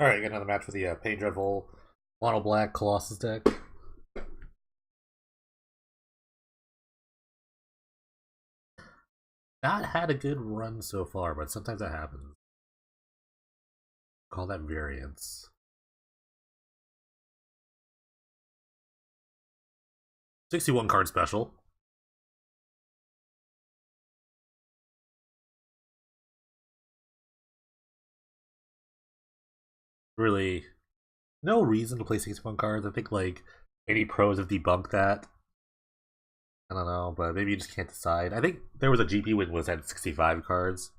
Alright, got another match with the Pain Dreadful Mono Black Colossus deck. Not had a good run so far, but sometimes that happens. Call that variance. $61 card special. Really, no reason to play 61 cards. I think like any pros have debunked that. I don't know, but maybe you just can't decide. I think there was a GP win was at 65 cards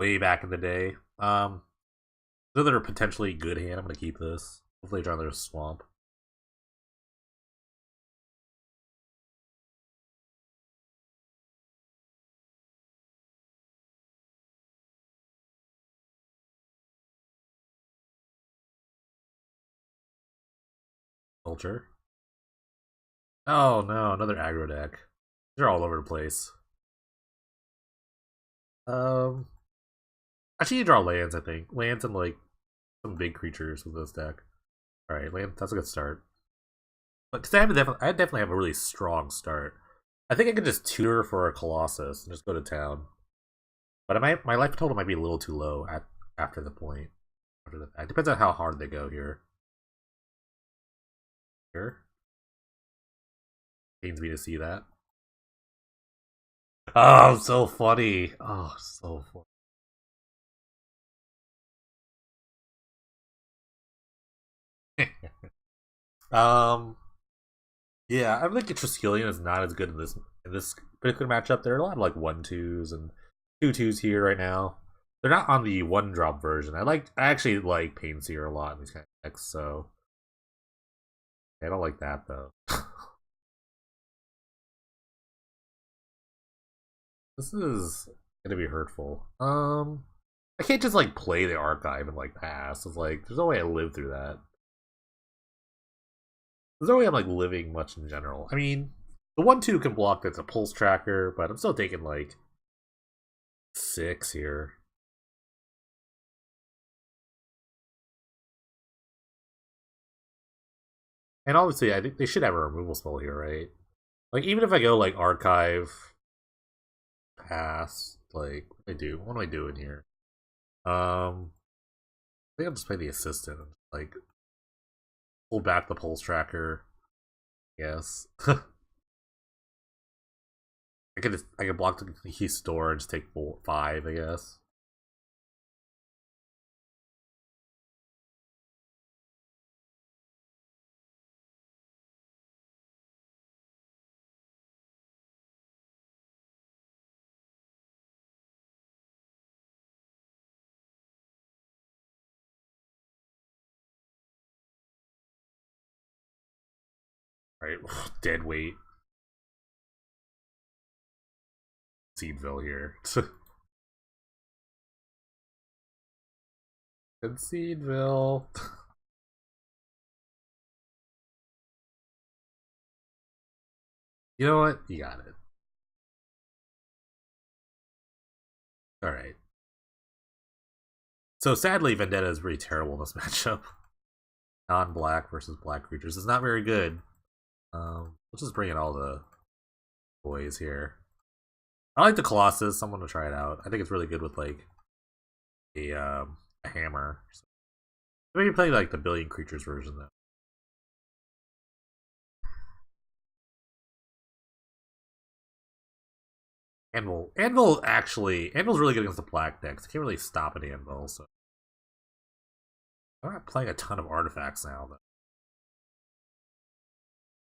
way back in the day. Another potentially good hand. I'm gonna keep this. Hopefully, draw another swamp. Culture. Oh no, another aggro deck. They're all over the place. Um, Actually, you draw lands. I think lands and like some big creatures with this deck. All right, land. That's a good start. But because I definitely have a really strong start. I think I could just tutor for a Colossus and just go to town. But my life total might be a little too low after the point. After the fact, depends on how hard they go here. Here, pains me to see that. Oh, so funny. Oh, so funny. um, yeah, I think Triskelion is not as good in this particular matchup. There are a lot of like 1/2s and 2/2s here right now. They're not on the one drop version. I actually like Painseer a lot in these kind of decks, so I don't like that though. This is gonna be hurtful. I can't just like play the archive and like pass. It's like there's no way I live through that. There's no way I'm like living much in general. I mean, the 1/2 can block that's a pulse tracker, but I'm still taking like 6 here. And obviously, I think they should have a removal spell here, right? Like even if I go like archive, pass, like what am I doing here? I think I'll just play the assistant, like pull back the pulse tracker. Yes. I could block the key store and just take 5, I guess. Right, dead weight. Seedville here. Seedville. You know what? You got it. Alright. So sadly, Vendetta is pretty terrible in this matchup. Non-black versus black creatures is not very good. Let's just bring in all the boys here. I like the Colossus. I'm gonna try it out. I think it's really good with like a hammer. So maybe play like the billion creatures version though. Anvil's really good against the black decks. I can't really stop an Anvil, so I'm not playing a ton of artifacts now though.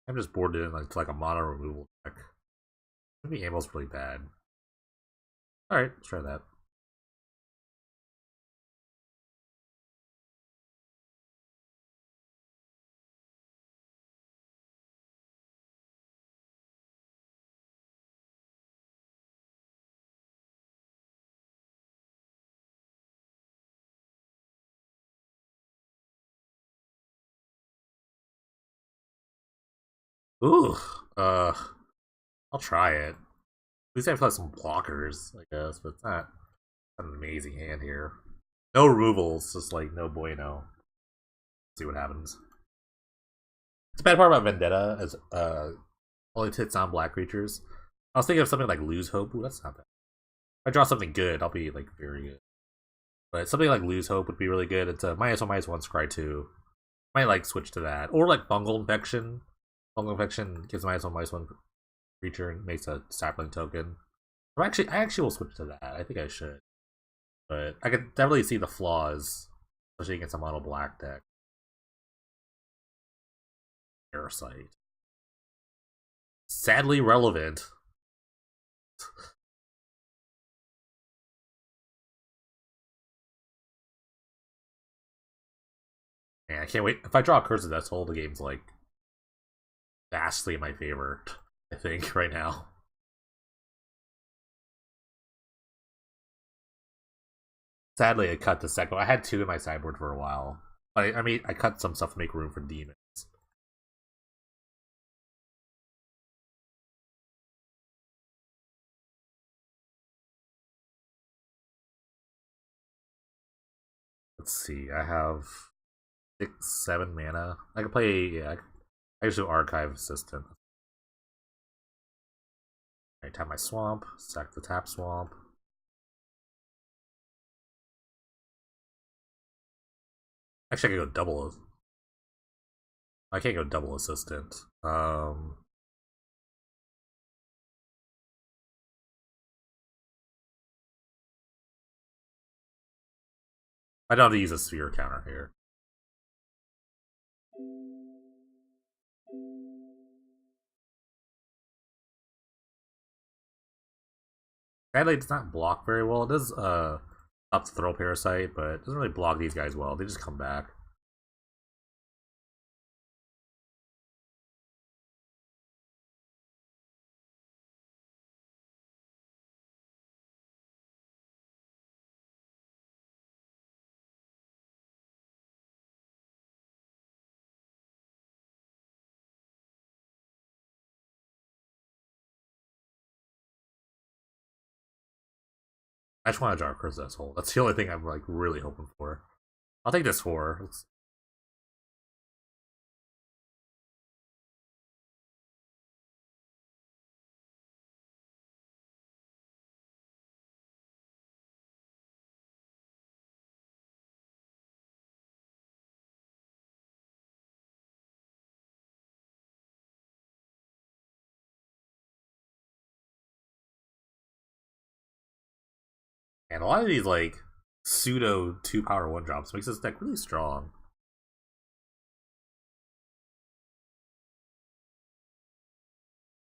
I'm just bored in like to like a mono removal deck. Maybe Anvil's really bad. Alright, let's try that. Ooh, I'll try it. At least I have some blockers, I guess, but it's not an amazing hand here. No removals, just like no bueno. See what happens. It's a bad part about Vendetta is only hits on black creatures. I was thinking of something like Lose Hope. Ooh, that's not bad. If I draw something good, I'll be like very good. But something like Lose Hope would be really good. It's a -1/-1 scry 2. Might like switch to that. Or like Fungal Infection. Fungal Infection gives -1/-1 creature and makes a sapling token. I actually will switch to that. I think I should. But I could definitely see the flaws, especially against a mono black deck. Parasite. Sadly relevant. Man, I can't wait. If I draw a Curse of Death's Toll, the game's like vastly in my favor, I think, right now. Sadly, I cut the second. I had two in my sideboard for a while. I mean, I cut some stuff to make room for demons. Let's see. I have 6, 7 mana. I can play. Yeah, I usually do Archive Assistant. I tap my swamp. Sack the tap swamp. Actually, I can go double. I can't go double assistant. I don't have to use a sphere counter here. Sadly, it does not block very well. It does up to throw Parasite, but it doesn't really block these guys well. They just come back. I just want to draw a Curse Hole. That's the only thing I'm like really hoping for. I'll take this 4. And a lot of these like pseudo 2-power 1-drops makes this deck really strong.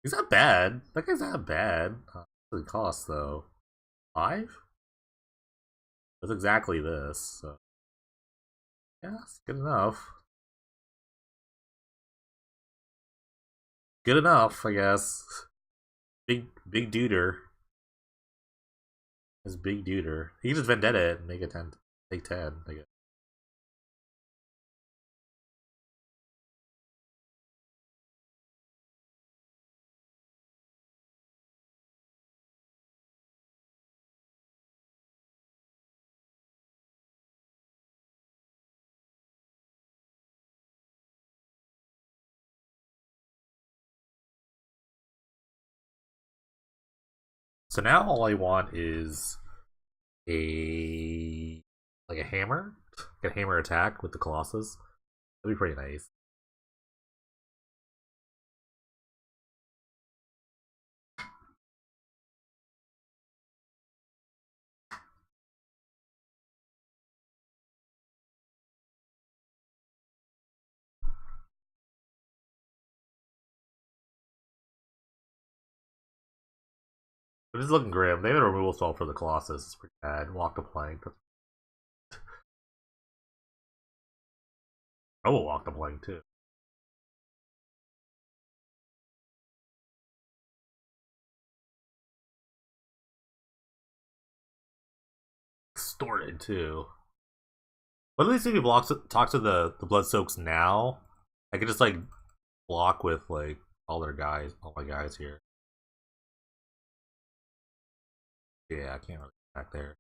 He's not bad. That guy's not bad. The cost though, 5. That's exactly this. So yeah, it's good enough. Good enough, I guess. Big duder. His big duder. He can just vendetta it and make it 10. Take 10. I guess. So now all I want is a like a hammer, like a hammer attack with the Colossus. That'd be pretty nice. But it's looking grim. They have a removal spell for the Colossus. It's pretty bad. Walk the plank. I will walk the plank too. Distorted too. But at least if he talks to the Blood Soaks now, I could just like block with like all my guys here. Yeah, I can't really back there.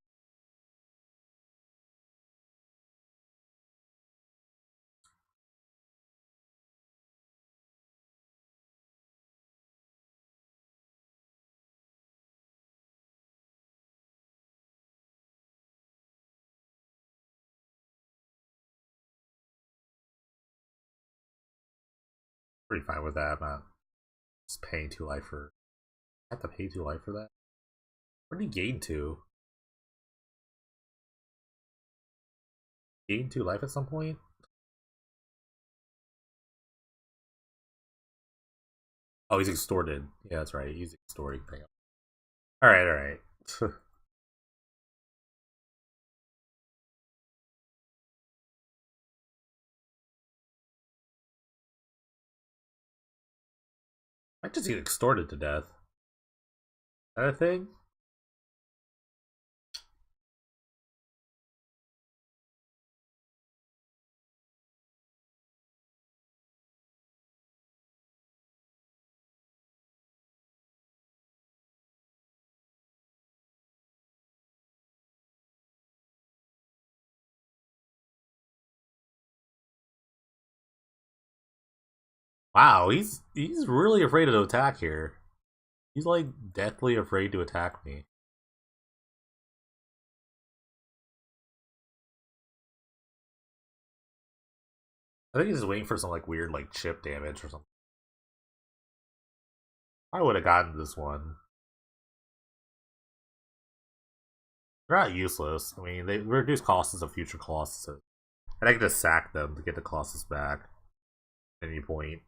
Pretty fine with that. I'm not just paying 2 life for. I have to pay 2 life for that. Where did he gain 2? Gain 2 life at some point? Oh, he's extorted. Yeah, that's right. He's extorting thing. Alright, alright. I just get extorted to death. Is that a thing? Wow, he's really afraid to attack here. He's like deathly afraid to attack me. I think he's just waiting for some like weird like chip damage or something. I would have gotten this one. They're not useless. I mean, they reduce costs of future Colossus. And I can just sack them to get the Colossus back at any point.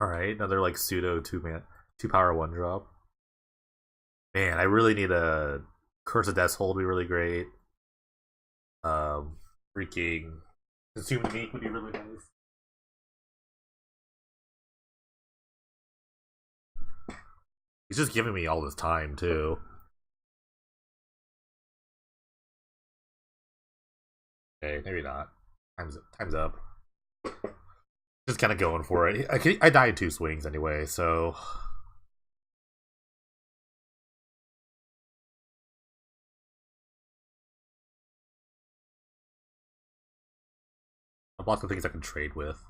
Alright, another like pseudo 2 power 1 drop. Man, I really need a Curse of Death's Hold would be really great. Freaking Consume the Meek would be really nice. He's just giving me all this time too. Okay, maybe not. Time's up. Just kind of going for it. I died in 2 swings anyway, so I have lots of things I can trade with.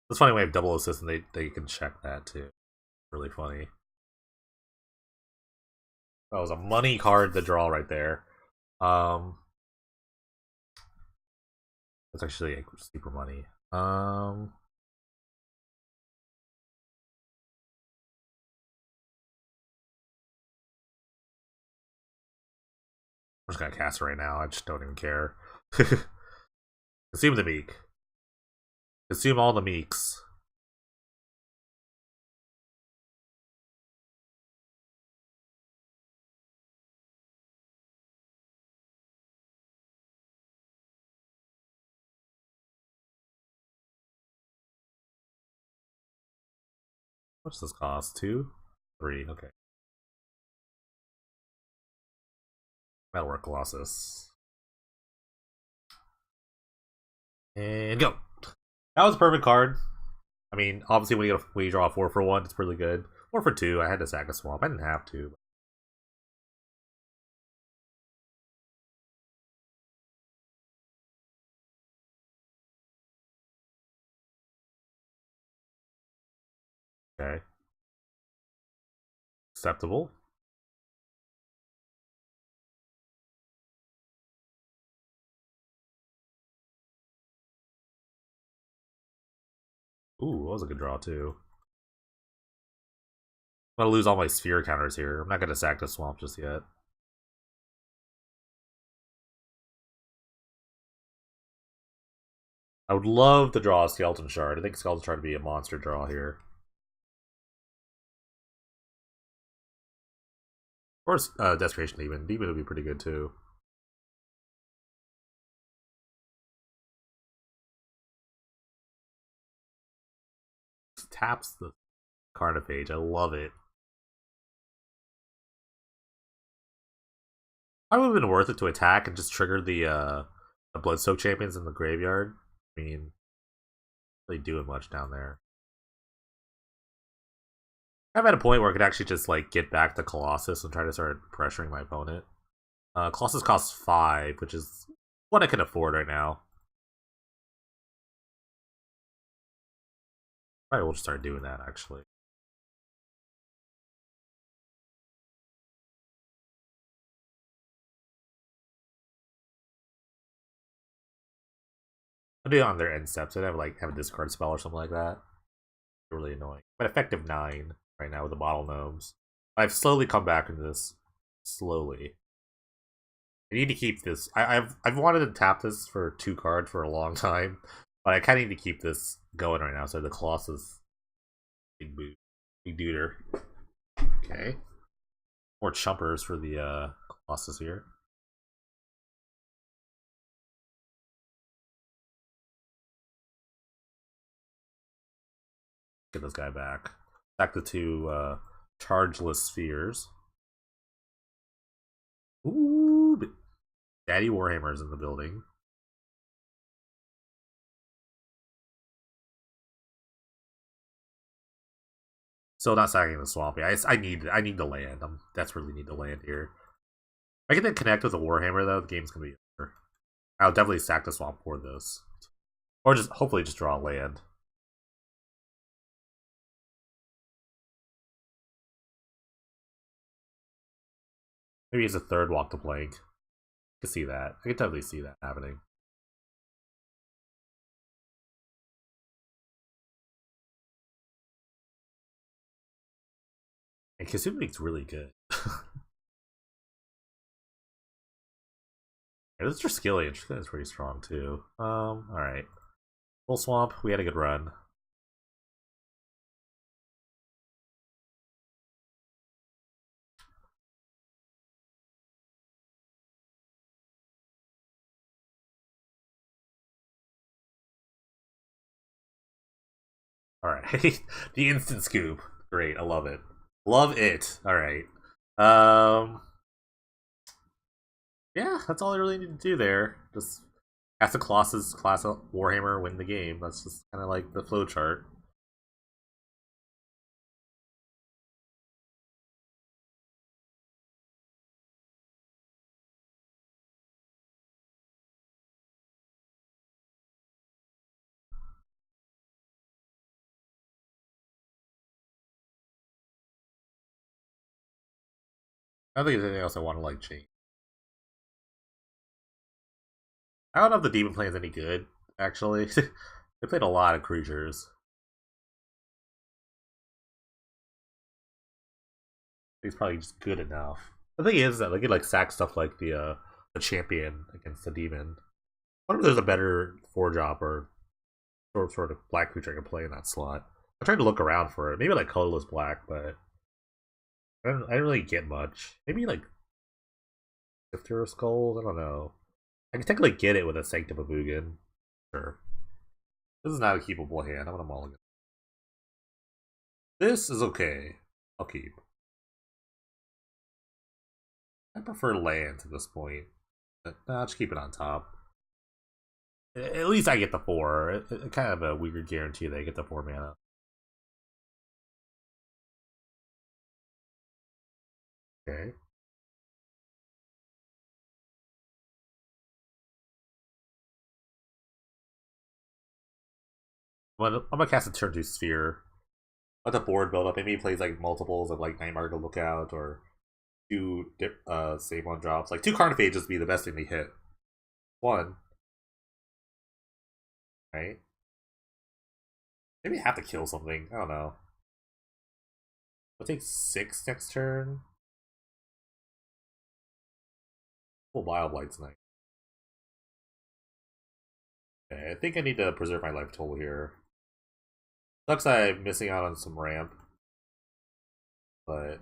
It's funny when I have double assist and they can check that too. Really funny. That was a money card to draw right there. That's actually super money. I'm just gonna cast it right now. I just don't even care. Consume the Meek. Consume all the Meeks. What's this cost? 2? 3, okay. Metalwork Colossus. And go! That was a perfect card. I mean, obviously when you draw a 4 for 1, it's pretty good. 4 for 2, I had to sack a swamp. I didn't have to. Okay. Acceptable. Ooh, that was a good draw too. I'm gonna lose all my sphere counters here. I'm not gonna sack the swamp just yet. I would love to draw a Skeleton Shard. I think Skeleton Shard would be a monster draw here. Or Desperation Demon. Demon would be pretty good too. Taps the Carnifage. I love it. I would have been worth it to attack and just trigger the Bloodsoak champions in the graveyard. I mean, really doing much down there. I'm at a point where I could actually just like get back to Colossus and try to start pressuring my opponent. Colossus costs 5, which is what I can afford right now. Probably will just start doing that actually. I'll do it on their end steps. I'd have a discard spell or something like that. Really annoying. But effective 9 right now with the bottle gnomes. I've slowly come back into this. Slowly. I need to keep this. I've wanted to tap this for 2 cards for a long time, but I kind of need to keep this going right now. So the Colossus, big boot, big duder. Okay, more chumpers for the Colossus here. Get this guy back. Back the 2 chargeless spheres. Ooh, Daddy Warhammer's in the building. Still not sacking the swamp. I need the land. I desperately need the land here. If I can then connect with the Warhammer though, the game's gonna be over. I'll definitely sack the swamp for this. Or just hopefully just draw land. Maybe he's a third walk the plank. I can see that. I can totally see that happening. And Kasumi really good. Yeah, this is Triskelion. Triskelion is pretty strong too. Alright. Full swamp, we had a good run. Alright. The instant scoop. Great, I love it. Love it. Alright. Yeah, that's all I really need to do there. Just ask the Colossus class of Warhammer win the game. That's just kinda like the flow chart. I don't think there's anything else I want to like change. I don't know if the demon plan is any good, actually. They played a lot of creatures. It's probably just good enough. The thing is that they could like sack stuff like the champion against the demon. I wonder if there's a better 4-drop or sort of black creature I can play in that slot. I tried to look around for it. Maybe like colorless black, but I didn't really get much. Maybe like Sifter of Skulls. I don't know. I can technically get it with a Sanctum of Ugin. Sure. This is not a keepable hand. I'm gonna mulligan. This is okay. I'll keep. I prefer lands at this point. But, nah, just keep it on top. At least I get the 4. Kind of a weird guarantee that I get the 4 mana. Okay. I'm gonna cast a turn 2 sphere. Let the board build up. Maybe he plays like multiples of like Nightmare to Lookout or 2 save 1 drops. Like 2 Carnophages would be the best thing to hit. 1. Right? Maybe I have to kill something. I don't know. I'll take 6 next turn. Full Wild Light's nice. Okay, I think I need to preserve my life total here. Sucks I'm missing out on some ramp. But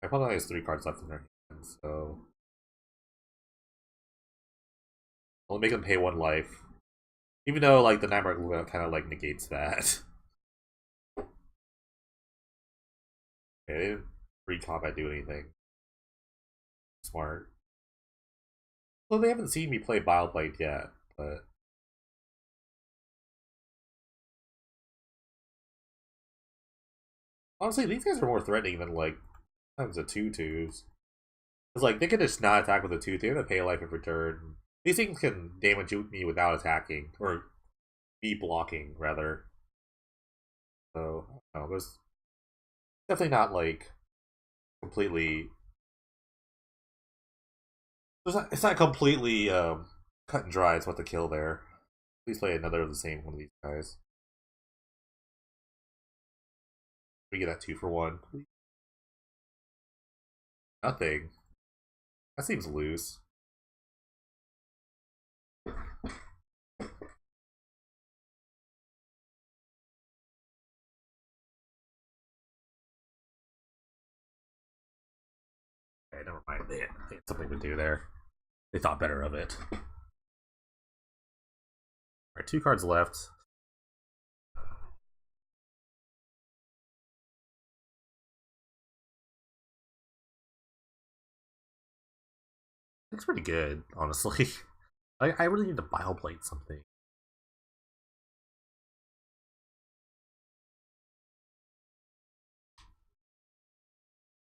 my opponent only has 3 cards left in their hand, so I'll make them pay 1 life. Even though like the Nightmare Lookout kind of like negates that. Okay, they didn't pre-combat do anything. Smart. Well, they haven't seen me play Bile yet, but honestly, these guys are more threatening than like times the 2/2s. It's like they can just not attack with a 2/2 and pay a life in return. These things can damage me without attacking or be blocking rather. So, no, there's definitely not like completely. It's not completely cut and dry. It's what to kill there. Please play another of the same one of these guys. We get that 2 for 1. Nothing. That seems loose. Okay, never mind. They had something to do there. They thought better of it. Alright, 2 cards left. Looks pretty good, honestly. I really need to bioblade something.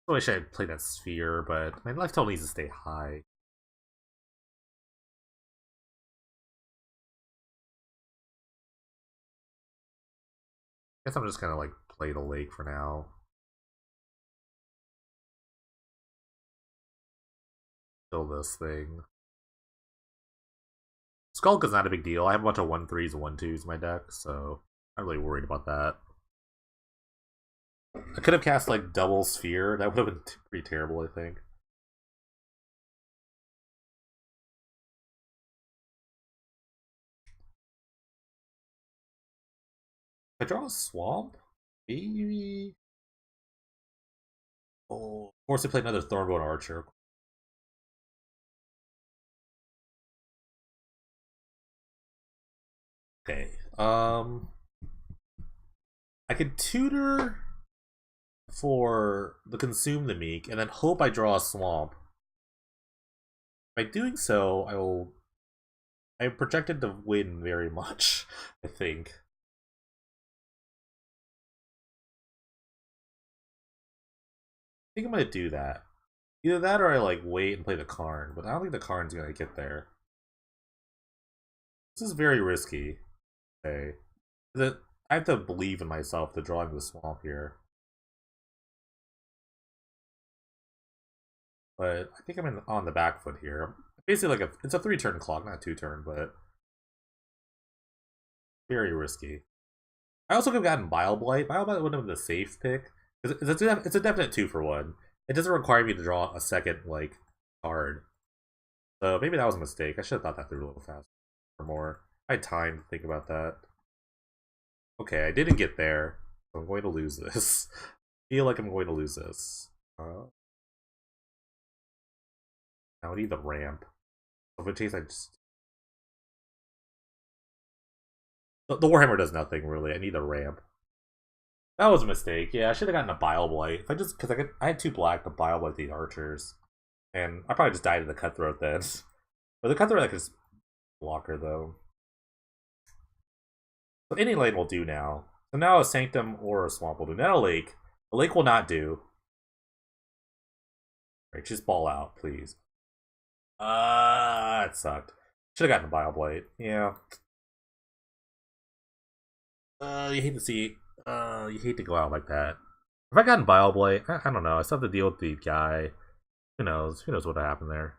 I wish I had played that sphere, but my life total needs to stay high. Guess I'm just gonna like play the lake for now. Kill this thing. Skulk is not a big deal. I have a bunch of 1/3s and 1/2s in my deck, so I'm not really worried about that. I could have cast like double sphere. That would have been pretty terrible, I think. If I draw a swamp, maybe. Oh, force to play another Thornbone Archer. Okay. I could tutor for the Consume the Meek, and then hope I draw a swamp. By doing so, I'm projected to win very much, I think. I think I'm gonna do that. Either that or I like wait and play the Karn, but I don't think the Karn's gonna get there. This is very risky. Okay. I have to believe in myself to draw into the swamp here. But I think I'm on the back foot here. Basically, like it's a 3-turn clock, not 2-turn, but very risky. I also could have gotten Bile Blight. Bile Blight would have been the safe pick. It's a definite 2 for 1. It doesn't require me to draw a second like card. So maybe that was a mistake. I should have thought that through a little faster or more. I had time to think about that. Okay, I didn't get there. So I'm going to lose this. I feel like I'm going to lose this. Now I need the ramp. So in case I just... The Warhammer does nothing, really. I need the ramp. That was a mistake. Yeah, I should have gotten a Bile Blight. If I just... Because I had 2 black to Bile Blight the archers. And I probably just died in the Cutthroat then. But the Cutthroat I could just block her, though. So any lane will do now. So now a Sanctum or a Swamp will do. Not a Lake. A Lake will not do. Alright, just ball out, please. It sucked. Should have gotten a Bile Blight. Yeah. You hate to see. You hate to go out like that. If I gotten Bile Blight, I don't know. I still have to deal with the guy. Who knows? Who knows what happened there?